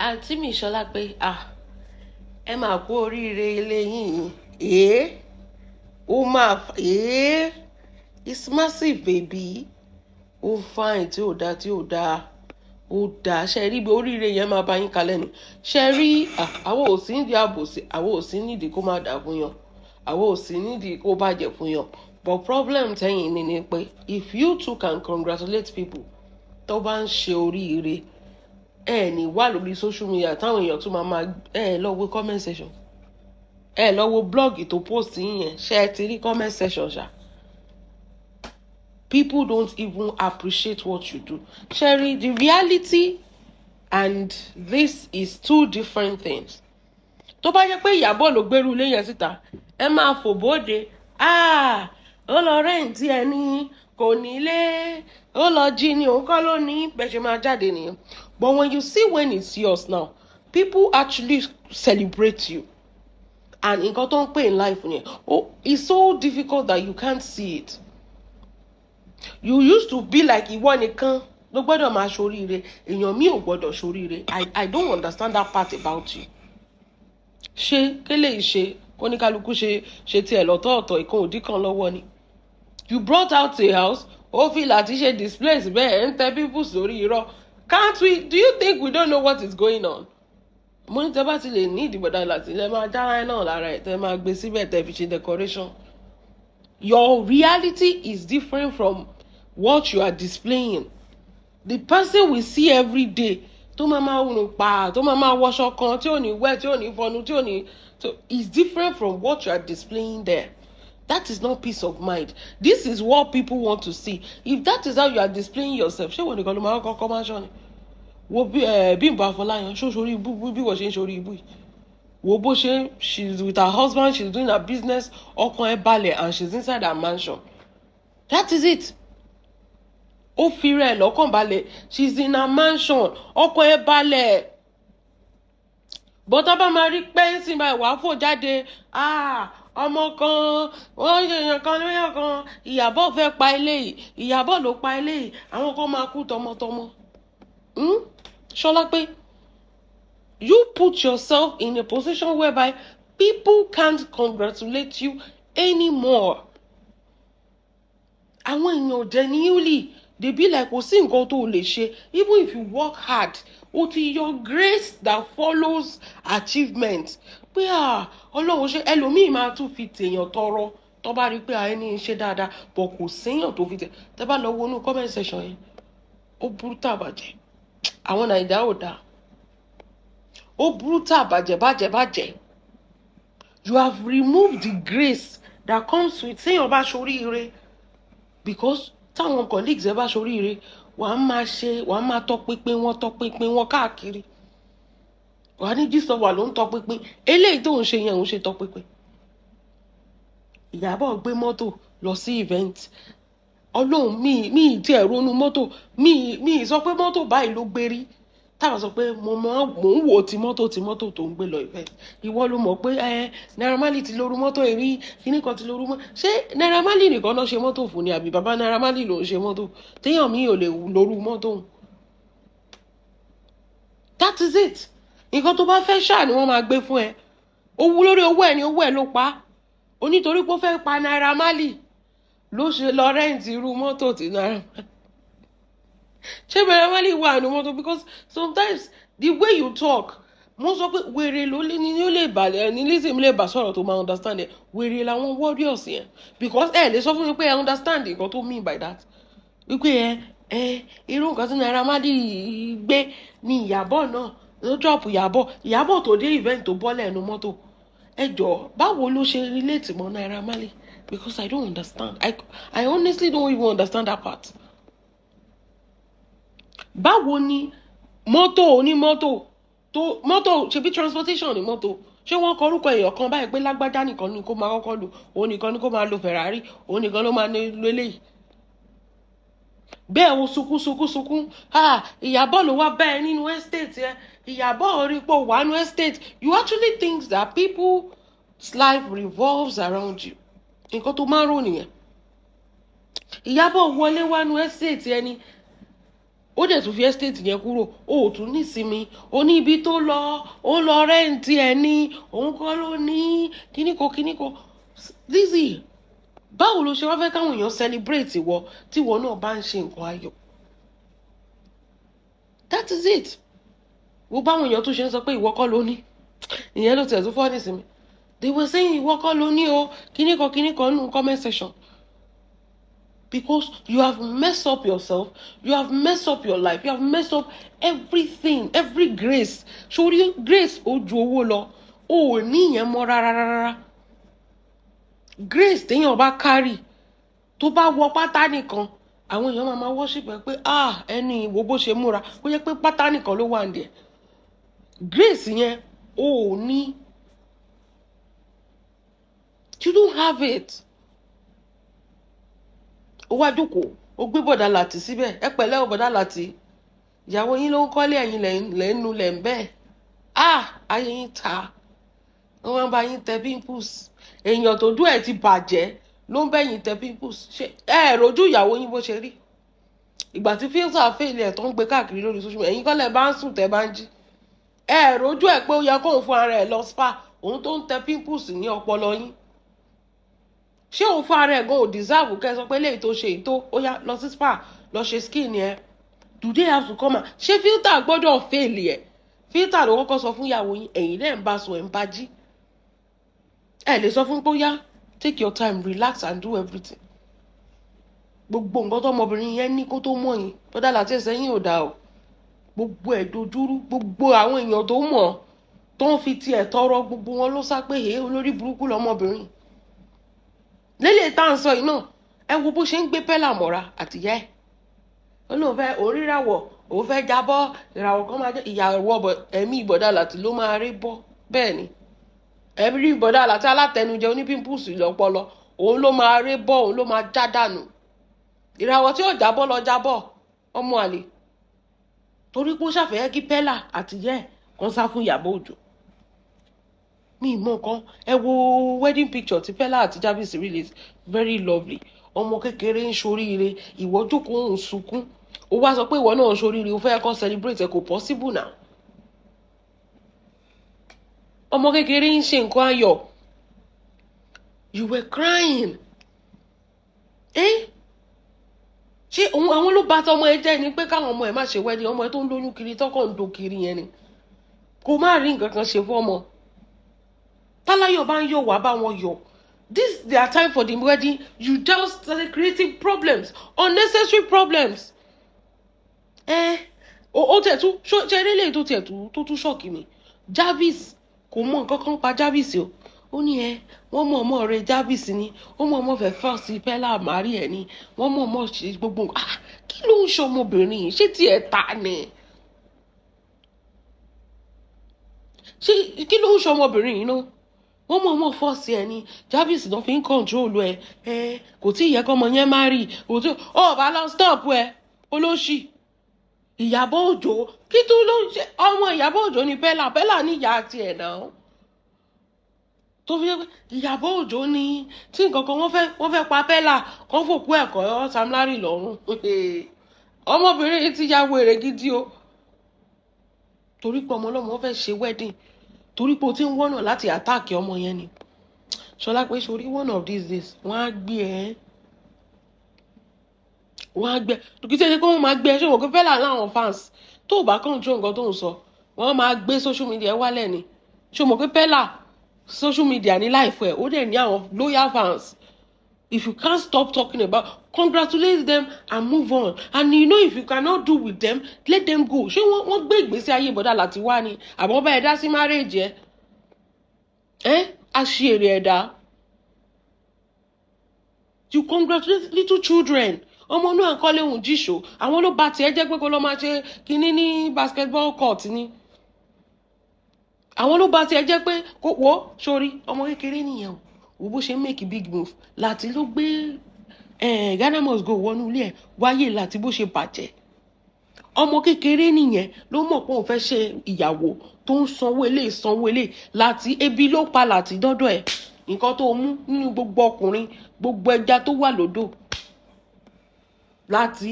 àǹtí mi Solape, ẹ máa kú oríire ilé yín. Ó máa it's massive baby. Ó fine tí ó dá ó dá ṣe rí bí oríire yẹn máa bá yín kalẹ̀ ni ṣe rí àwọn ò sí nídìí àbòsí àwọn ò sí nídìí kó má dà fún yàn àwọn ò sí nídìí kó bàjẹ́ fún yàn but problem tẹ́yìn ni pé if you too can congratulate people tó bá ń ṣe oríire ní wà lórí social media táwọn èèyàn tún máa lọ wo comment section lọ wo blog tó post yẹn ṣe ti rí comment section ṣá. People don't even appreciate what you do. Sherry, the reality and this is two different things. Tó bá jẹ́ pé Ìyábọ̀ ló gbérú ilé yẹn síta, ẹ máa fò bóde. Ó lọ rẹ́ǹtì ẹni, kò nílé, ó lọ jí ni, òun kọ́ ló ní, bẹ́ẹ̀ ṣe máa jáde nìyẹn. But when you see when it's yours now, people actually celebrate you. And nǹkan tó ń pè in life yẹn, it's so difficult that you can't see it. You used to be like ìwọ nìkan ló gbọ́dọ̀ máa ṣoríire èèyàn mi ò gbọ́dọ̀ ṣoríire. I don't understand that part about you. Ṣé kélé ìṣe kóníkálukú ṣe tiẹ̀ lọ́tọ̀ọ̀tọ̀ ìkan òdì kan lọ́wọ́ ni. You brought out a house ó fi láti ṣe displays bẹ́ẹ̀ ń tẹ people sórí irọ́. Can't we? Do you think we don't know what is going on? Mo ní tẹ́ bá ti lè ní ìdìbòdà láti lè máa jára náà lára ẹ̀ tẹ́ máa gbé síbẹ̀ tẹ́ fi ṣe decoration. Your reality is different from what you are displaying. The person we see every day, tó máa rùn pa, tó máa wọṣọ kan, tí ò ní wẹ̀, tí ò ní fọnu, tí ò ní, so it's different from what you are displaying there. That is not peace of mind. This is what people want to see. If that is how you are displaying yourself, ṣé wọ́n nìkan ló máa kọ́kọ́ máa ṣọ́ ni? Wo Bímbọ́ Afọláyan, ṣó ṣorí ibú bí wọ́n ṣe ń ṣorí ibú yìí. Wo bó ṣe she's with her husband, she's doing her business, ọkàn ẹ̀ balẹ̀, and she's inside her mansion. That is it. Ó fi rẹ̀ lọ́kàn balẹ̀, she's in her mansion, ọkàn ẹ̀ balẹ̀. But tá bá máa rí pẹ́ńsì báyìí wàá fò jáde, ọmọ kan, wọ́n èèyàn kan lóyún kan, Ìyábọ̀ fẹ́ pa eléyìí, Ìyábọ̀ ló pa eléyìí, àwọn kan máa kú tọmọtọmọ. Solape, you put yourself in a position whereby people can't congratulate you anymore. Àwọn èèyàn genuinely, they be like, kò sí nǹkan tó lè ṣe. Even if you work hard, your grace that follows achievement. Pé Ọlọ́run ṣe ẹlòmíì máa tún fi tèèyàn tọrọ tó bá rí pé ẹni ṣe dáadáa, but kò séèyàn tó fi tẹ̀. Tẹ́ bá lọ wo inú comment section yẹn, ó burú tàbàjẹ́. Àwọn Nàìjíríà ò dáa. Ó burú tàbàjẹ́. You have removed the grace that comes with séèyàn bá ṣoríire. Because táwọn colleagues ẹ bá ṣoríire, wàá máa tọpinpin wọn káàkiri. Wàá ní gist wà ló ń tọpinpin, eléyìí tó ń ṣe yẹn ń ṣe tọpinpin. Ìyábọ̀ gbé mọ́tò lọ sí event. Ọlọ́run mi ti ẹ̀ ronú mọ́tò, mi sọ pé mọ́tò báyìí ló gbé rí. Táwọn sọ pé mo ń wo ti mọ́tò tó ń gbé lọ event. Ìwọ ló mọ̀ pé Naira Marley ti lóru mọ́tò èrí, kíní kan ti lóru mọ́tò. Ṣé Naira Marley nìkan náà ṣe mọ́tò fún ni àbí bàbá Naira Marley ló ń ṣe mọ́tò? Téèyàn mi ò lè lóru mọ́tò. That is it. Nǹkan tó bá fẹ́ ṣáà ni wọ́n máa gbé fún ẹ. Owó lórí owó ẹ̀ ni owó ẹ̀ ló pa. Onítorí pé ó fẹ́ pa Naira Marley ló ṣe lọ rẹ́ǹtì irú mọ́tò tí Naira Marley. Ṣé Naira Marley wà ní mọ́tò? Because sometimes the way you talk, mo sọ pé wèrè ló lé ní ó lè balẹ̀ ní Lizzy lè bá sọ̀rọ̀ tó máa understand ẹ̀. Wèrè làwọn warriors yẹn. Because lè sọ fún mi pé I understand nǹkan tó mean by that. Wípé irú nǹkan tí Naira Marley gbé ní Ìyábọ̀ náà ló drop Ìyábọ̀ tó dé event tó bọ́lẹ̀ ẹnu mọ́tò. Ẹ jọ̀ọ́, báwo ló ṣe relate mọ́ Naira Marley? Because I don't understand. I honestly don't even understand that part. Báwo ni mọ́tò ṣebí transportation ni mọ́tò? Ṣé wọ́n kọ orúkọ èèyàn kan báyìí pé lágbájá nìkan ni kó máa kọ́kọ́ lò, òun nìkan ni kó máa lo Ferrari, òun nìkan ló máa lo eléyìí? Bẹ́ẹ̀ wo sunkún. Ìyábọ̀ ló wá bá ẹ nínú estate ẹ. Ìyábọ̀ orí pò wà nínú estate. You actually think that people's life revolves around you. Nǹkan tó máa ń rò nìyẹn. Ìyábọ̀ wọlé wá nínú estate ẹni. ó dẹ̀ tún fi estate yẹn kúrò ó tún nísinmi ó ní ibi tó lọ ó lọ rẹ́ǹtì ẹ̀ ní òun kọ́ ló ní kíníkò Lizzy báwo ló ṣe wá fẹ́ káwọn èèyàn celebrate wọ tí wọn náà bá ń ṣe nǹkan ayọ̀ that is it wo báwọn èèyàn tún ṣe ń sọ pé ìwọ kọ́ ló ní ìyẹn ló tẹ̀ tún fọ́ nísìnyí they were saying ìwọ kọ́ ló ní o kíníkọ nínú comment section. Because you have messed up yourself, you have messed up your life, you have messed up everything, every grace. Sori grace ó ju owó lọ, ó ní ìyẹn mọ́ rárá. Grace téèyàn bá carry, tó bá wọ pátá nìkan, àwọn èèyàn máa worship ẹ pé ẹni wo bó ṣe múra, kó jẹ́ pé pátá nìkan ló wà ǹdẹ̀. Grace yẹn ó ní. You don't have it. Ó wá jókòó ó gbé bọ̀dá láti síbẹ̀ ẹ pẹ̀lẹ́ ó bọ̀dá láti ìyàwó yín ló ń kọ́lé ẹ̀yin lẹ́nu lẹ̀ ń bẹ́ẹ̀ ayé yín ta wọ́n bá yín tẹ pimples èèyàn tó dún ẹ̀ ti bàjẹ́ ló ń bẹ̀yìn tẹ pimples ṣe rojú ìyàwó yín bó ṣe rí ìgbà tí filter fèlè ẹ̀ tó ń gbé káàkiri lórí social media ẹ̀yin kọ́lẹ̀ bá ń sùn tẹ́ bá ń jí rojú ẹ̀ pé ó yẹ kóun fún ara ẹ̀ lọ spa òun tó ń tẹ pimples ní ọpọlọ yín ṣé òun fún ara ẹ̀ gan ò deserve kẹ́ sọ pé léyìí tó ṣe ètò ó yá lọ sí spa lọ ṣe skin yẹn do they have to come out ṣé filter gbọ́dọ̀ fail ẹ̀ filter ló kọ́kọ́ sọ fún ìyàwó yín ẹ̀yin náà ń bá sọ ẹ̀ ń bá jí ẹ̀ lè sọ fún pé ó yá take your time relax and do everything gbogbo nǹkan tó ọmọbìnrin yẹn ní kó tó mọ̀ yín bọ́dà láti ẹsẹ̀ yín ò dáa o gbogbo ẹ̀ dojúrú gbogbo àwọn èèyàn tó mọ̀ tó ń fi tiẹ̀ tọrọ gbogbo wọn ló sá pé olórí burúkú lọmọbìnrin lélẹ̀ tá à ń sọ yìí náà ẹ wo bó ṣe ń gbé pẹ́là mọ́ra àtìyá ẹ̀ ó lóun fẹ́ oríràwọ̀ òun fẹ́ jábọ́ ìràwọ̀ kan máa jẹ́ ìyàwó ẹ̀mí ìbọ̀dà láti ló máa rí bọ́ bẹ́ẹ̀ ni ẹ̀mí ìbọ̀dà láti alátẹnujẹ onípímpùsì lọ́pọlọ òun ló máa rí bọ́ òun ló máa já dànù ìràwọ̀ tí ó jábọ́ lọ jábọ́ ọmọ àlè torí pé ó ṣàfẹ́yẹ́ kí pẹ́là àtìyá ẹ̀ kan sá fún Ìyábọ̀ Òjó mi mọ nǹkan ẹ wo wedding picture tí Fẹlá àti Jabisi release very lovely ọmọ kékeré ń ṣoríire ìwọ jókòó ń sunkún ó wá sọ pé ìwọ náà ń ṣoríire ó fẹ́ kọ́ celebrate ẹ kò possible now ọmọ kékeré ń ṣe nǹkan ayọ̀ you were crying ṣé àwọn ló bá tọmọ ẹ jẹ́ ni pé káwọn ọmọ ẹ má ṣe wedding ọmọ ẹ tó ń lóyún kiri tọkàn ń do kiri yẹn ni kò má rí nǹkan kan ṣe fún ọmọ táláyọ̀ bá ń yọ̀ wá bá wọn yọ̀ this their time for the wedding you just started creating problems unnecessary problems ó tẹ̀ tún ṣe eré tó tẹ̀ tó tún ṣọ́ọ̀kì mi Jarvis kò mọ nǹkan kan pa Jarvis o ó ní wọ́n mọ̀ ọmọ rẹ̀ Jarvis ni ó mọ̀ ọmọ fẹ́ fọ́ sí Pẹ́lá àmárì ẹ̀ ni wọ́n mọ̀ ọmọ ṣe gbogbo kí ló ń ṣe ọmọbìnrin yìí ṣé tiẹ̀ ta ni ṣé kí ló ń ṣe ọmọbìnrin yìí náà wọ́n mọ̀ ọmọ fọ́ọ̀sì ẹ̀ ni Jarvis náà fi ń kọ́ńtrólù ẹ̀ kò tí ì yẹ kọ́ ọmọ yẹn má rí kò tí ó bá lọ stop olóṣì Ìyábọ̀ Òjó kí tó ló ń ṣe ọmọ Ìyábọ̀ Òjó ni Pẹ́lá ní ìyá tiẹ̀ náà tó fi pé Ìyábọ̀ Òjó ni tí nǹkan kan wọ́n fẹ́ pa Pẹ́lá kan fòkú ẹ̀kọ́ Sam Larry lọ́rùn ọmọbìnrin yìí ti ya wèrè gidi o torí pé ọmọ ọlọ́mọ fẹ́ ṣe wedding torí pé o ti ń wọ́nà láti àtáàkì ọmọ yẹn ni ṣọlá pé sórí one of these days wọ́n á gbé kí ṣe kó wọ́n máa gbé ṣé wọ́n kó fẹ́ là láwọn fans tó o bá control nǹkan tó ń sọ wọ́n máa gbé social media wálẹ̀ ni ṣé o mọ̀ pé Pẹ́lá social media ní láìfẹ́ ó dẹ̀ ní àwọn loyal fans if you can't stop talking about congratulate them and move on and you know if you cannot do with them let them go ṣé wọ́n gbé ìgbésí ayé bọ́dà láti wá ni àbọ̀ bá ẹ dá sí marriage àṣìírí ẹ̀dá you congratulate little children ọmọ náà kọ́lé òun jíṣò àwọn ló bá tiẹ̀ jẹ́ pé kó lọ máa ṣe kinní ní basketball court ni àwọn ló bá tiẹ̀ jẹ́ pé kó wọ́ sórí ọmọ kékeré nìyẹn o bó ṣe make big move láti ló gbé Ghana must go wọnú ilé ẹ̀ wáyé láti bó ṣe bàjẹ́ ọmọ kékeré nìyẹn ló mọ̀ pé òun fẹ́ ṣe ìyàwó tó ń sanwó ilé láti ebi ló pa láti dọ́dọ̀ ẹ̀ nǹkan tó mú nínú gbogbo ọkùnrin gbogbo ẹja tó wà lódò láti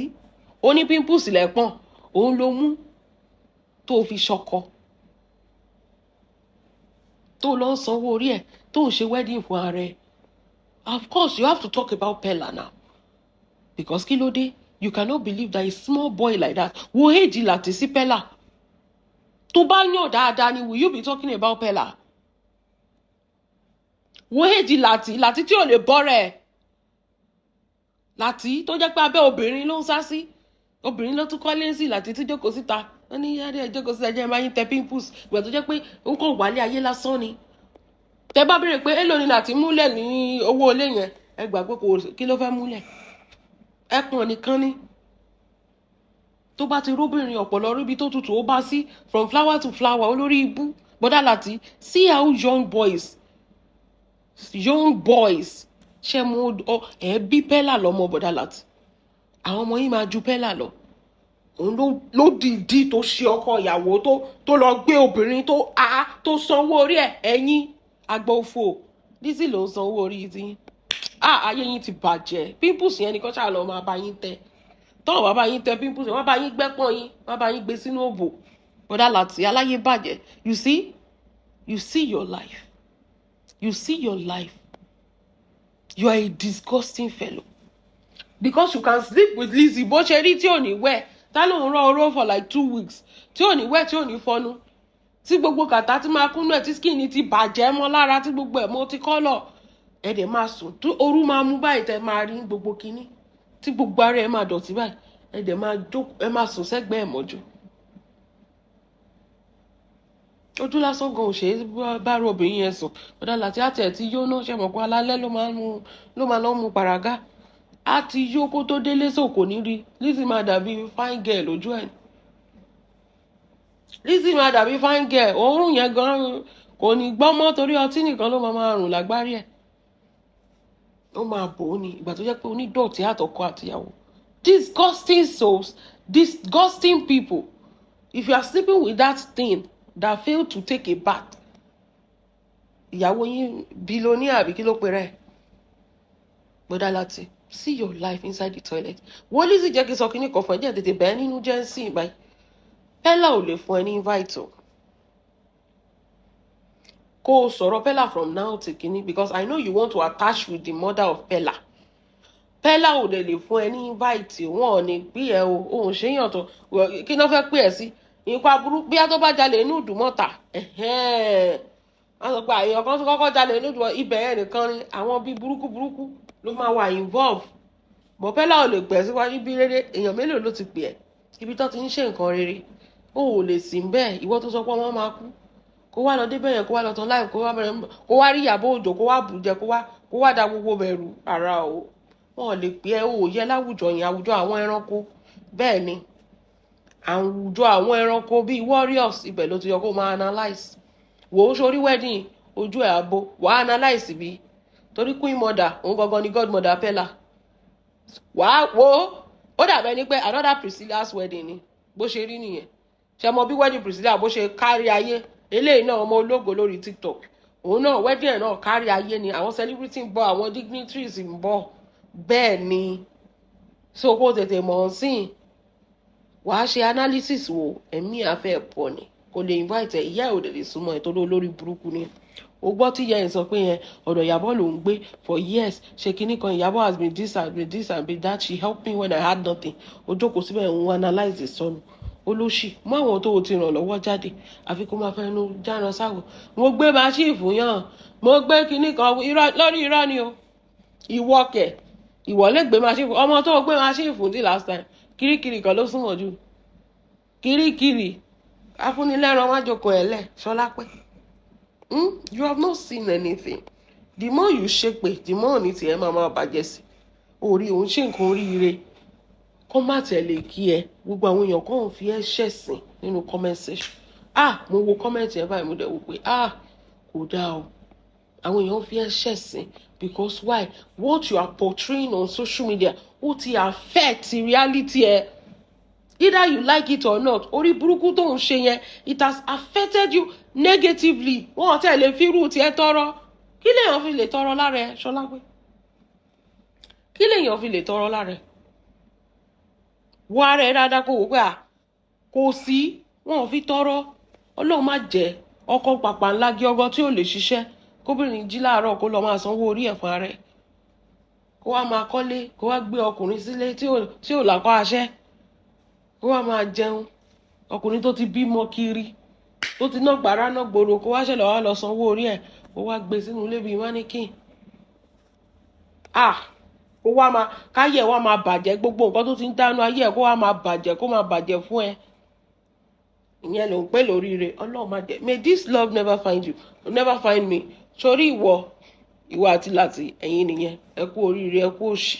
oní pimples lẹ́pọ̀n òun ló mú tó fi ṣọkọ tó lọ sanwó orí ẹ̀ tó ń ṣe wedding fún ara ẹ̀. Of course you have to talk about Pella now because kí ló dé you cannot believe that a small boy like that wo èjì láti sí Pella tó bá yàn dáadáa ni will you be talking about Pella? Wo èjì láti tí ò lè bọ́rẹ̀ láti tó jẹ́ pé abẹ́ obìnrin ló ń sá sí obìnrin ló tún kọ́lé sí láti tí jókòó síta wọ́n ní yára ẹ̀ jókòó síta jẹ́ ẹ̀ máa yín tẹ pimples ìgbà tó jẹ́ pé ó kàn wálé ayé lásán ni. Tẹ bá béèrè pé èlò ni láti múlẹ̀ ní owó ilé yẹn ẹ gbà pé kí ló fẹ́ múlẹ̀ ẹ̀pọ̀n nìkan ni tó bá ti róbìnrin ọ̀pọ̀lọ ríbi tó tutù ó bá sí from flower to flower olórí ibú bọ́dá láti see how young boys ṣe mú ẹ bí Pella lọ́mọ bọ́dá láti àwọn ọmọ yìí máa ju Pella lọ òun ló dìídì tó ṣe ọkọ ìyàwó tó lọ gbé obìnrin tó sanwó orí ẹ̀ ẹ̀yìn agbófo Lizzy ló ń sanwó orí tí ayé yín ti bàjẹ́ pimples yẹn ni kọ́ ṣáà lọ máa bá yín tẹ tọ́wọ́ bá bá yín tẹ pimples yẹn wọ́n bá yín gbẹ́pọ̀n yín wọ́n bá yín gbé sínú òbò bọ́dá láti aláyé bàjẹ́ you see your life you are a disgusting fellow because you can sleep with Lizzy bó ṣe rí tí ò ní wẹ̀ tá ló ń rán oró for like 2 weeks tí ò ní wẹ̀ tí ò ní fọnú tí gbogbo kàtá tí máa kúnnú ẹ̀ tí skin ti bàjẹ́ mọ́ lára tí gbogbo ẹ̀ mọ́ ti kọ́lọ̀ ẹ̀ dẹ̀ máa sùn tí ooru máa mú báyìí tẹ́ máa rí gbogbo kinní tí gbogbo ara ẹ̀ máa dọ̀tí báyìí ẹ̀ dẹ̀ máa jókòó ẹ̀ máa sùn sẹ́gbẹ̀ẹ́ ẹ̀ mọ́jú. ojú lásán gan ò ṣe é bá rú obìnrin yẹn sùn bọ́dá láti àti ẹ̀ tí yó náà ṣe mọ̀ pé alálẹ́ ló máa lọ́ mu pàràgá á ti yó kó tó délé sòkò ní rí Lizzy máa dàbí fine girl lójú ẹ̀ Lizzy máa dàbí fine girl òórùn yẹn gan kò ní gbọ́ mọ́ torí ọtí nìkan ló máa rùn lágbárí ẹ̀ ó máa bò ó ní ìgbà tó jẹ́ pé onídọ̀tí àtọkọ àtìyàwó disgusting souls disgusting people if you are sleeping with that thing that failed to take a bath ìyàwó yín billionaire àbí kí ló pe rẹ̀ gbọ́dá láti see your life inside the toilet wọ́n Lizzy jẹ́ kí sọ kí ní kọ̀ọ̀fọ̀ ẹ̀jẹ̀ tètè bẹ́ẹ̀ nínú jẹ́ ń sìn báyìí Pella ò lè fún ẹ ní invite o kó o sọ̀rọ̀ Pella from now to kini because I know you want to attach with the mother of Pella ò lè fún ẹ ní invite wọn ò ní gbé ẹ o òun ṣe yàn tó kí ló fẹ́ pè ẹ sí nǹkan aburú bí a tó bá jalè inú ìdùmọ̀ta wọ́n sọ pé àyàn kan tó kọ́kọ́ jalè inú ìdùmọ̀ ibẹ̀ yẹn nìkan ni àwọn bíi burúkú ló máa wà involve bọ̀ Pella ò lè pẹ̀ síwájú bí rere èèyàn mélòó ló ti pè ẹ́ ibi tó ti ń ṣe nǹkan rere ó ò lè sìn bẹ́ẹ̀ ìwọ tó sọ pé wọ́n máa kú kó wá lọ débẹ̀ yẹn kó wá lọ tán láì kó wá rí Ìyábọ̀ Òjó kó wá bùjẹ kó wá da gbogbo bẹ̀rù ara o wọn ò lè pè ẹ́ ó yẹ láwùjọ yẹn àwùjọ àwọn ẹranko bẹ́ẹ̀ ni àwùjọ àwọn ẹranko bíi warriors ibẹ̀ ló ti yọ kó máa analyse wò ó sórí wedding ojú ẹ̀ àbò wàá analyse bí torí queen mother òun gangan ni godmother Pella wàá wò ó dàbẹ́ ni pé another Priscilla's wedding ni bó ṣe rí nìyẹn ṣe mọ bí wedding Priscilla bó ṣe kárí ayé eléyìí náà ọmọ ológo lórí TikTok òun náà wedding ẹ̀ náà kárí ayé ni àwọn celebrity ń bọ̀ àwọn dignitaries ń bọ̀ bẹ́ẹ̀ ni so kó tètè mọ̀ ọ́n sìn wàá ṣe analysis wo ẹ̀mí àfẹ́ pọ̀ ni kò lè invite ìyá ẹ̀ ò lè súnmọ́ ẹ̀ tó lórí burúkú ni o gbọ́ tí yẹn sọ pé yẹn ọ̀dọ̀ Ìyábọ̀ ló ń gbé for years ṣe kinní kan Ìyábọ̀ has been this and been this and been that she helped me when I had nothing o jókòó síbẹ̀ ń analyse ìsọnù olóṣì mú àwọn tó o ti ràn lọ́wọ́ jáde àfi kó máa fẹ́nu járan sáwọ̀ mo gbé machine fún yàn mo gbé kinní kan lórí irọ́ ni o ìwọ kẹ̀ ìwọ lè gbé machine fún ọmọ tó o gbé machine fún the last time kirikiri kan ló súnmọ́ jù kirikiri afúnilẹ́ran wájọkọ̀ ẹ̀lẹ́ Solape you have not seen anything the more you ṣépè the more ní tiẹ̀ máa bàjẹ́ sí orí òun ṣe nǹkan oríire kó má tẹ̀lé kí ẹ gbogbo àwọn èèyàn kàn fi ẹ́ ṣẹ̀sìn nínú comment section mo wo comment yẹn báyìí mo dẹ̀ wò pé kò dáa o àwọn èèyàn fi ẹ́ ṣẹ̀sìn because why what you are portraying on social media ó ti affect reality ẹ either you like it or not orí burúkú tó ń ṣe yẹn it has affected you negatively wọn tẹ̀ lè fi irú tiẹ̀ tọrọ kí lèèyàn fi lè tọrọ lára ẹ Solape kí lèèyàn fi lè tọrọ lára ẹ wọ ara ẹ dáadáa kó wò pé kò sí wọn ò fi tọrọ. Ọlọ́run má jẹ́ ọkọ pàpà ńlá gí ọgọ́ tí ò lè ṣiṣẹ́ kóbìnrin jí láàárọ̀ kó lọ máa sanwó orí ẹ̀ fún ara ẹ̀, kó wá máa kọ́lé, kó wá gbé ọkùnrin sílé tí ò lákọ́ àṣẹ, kó wá máa jẹun. Ọkùnrin tó ti bímọ kiri, tó ti ná gbàrà ná gbòòrò, kó wá ṣẹlẹ̀ wá lọ sanwó orí ẹ̀, kó wá gbé sínú ilé bíi mannequin. Kó wá máa káyẹ̀ wá máa bàjẹ́, gbogbo nǹkan tó ti ń dánú ayé ẹ̀ kó wá máa bàjẹ́, kó máa bàjẹ́ fún ẹ. Ìyẹn ló ń pè lóríire. Ọlọ́run má jẹ́. May this love never find you, never find me. Sórí ìwọ àti láti ẹ̀yin nìyẹn. Ẹ kú oríire, ẹ kú òṣì.